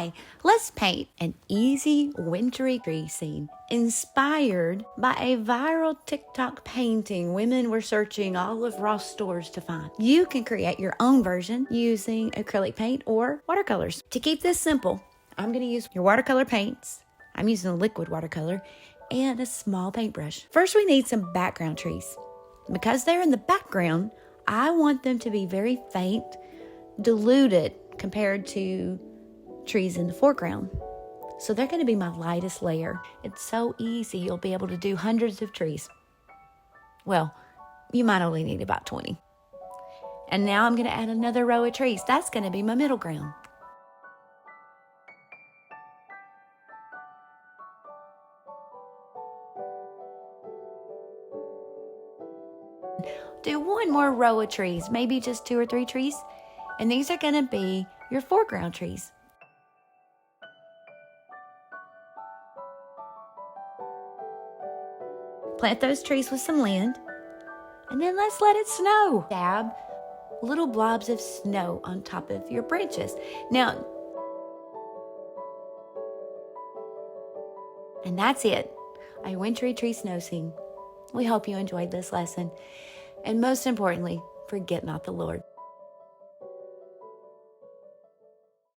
Hi, let's paint an easy wintry tree scene inspired by a viral TikTok painting women were searching all of Ross stores to find. You can create your own version using acrylic paint or watercolors. To keep this simple, I'm going to use your watercolor paints. I'm using a liquid watercolor and a small paintbrush. First, we need some background trees. Because they're in the background, I want them to be very faint, diluted compared to trees in the foreground. So they're going to be my lightest layer. It's so easy. You'll be able to do hundreds of trees. Well, you might only need about 20. And now I'm going to add another row of trees. That's going to be my middle ground. Do one more row of trees, maybe just 2 or 3 trees. And these are going to be your foreground trees. Plant those trees with some land, and then let's let it snow. Dab little blobs of snow on top of your branches. Now, and that's it. A wintry tree snow scene. We hope you enjoyed this lesson. And most importantly, forget not the Lord.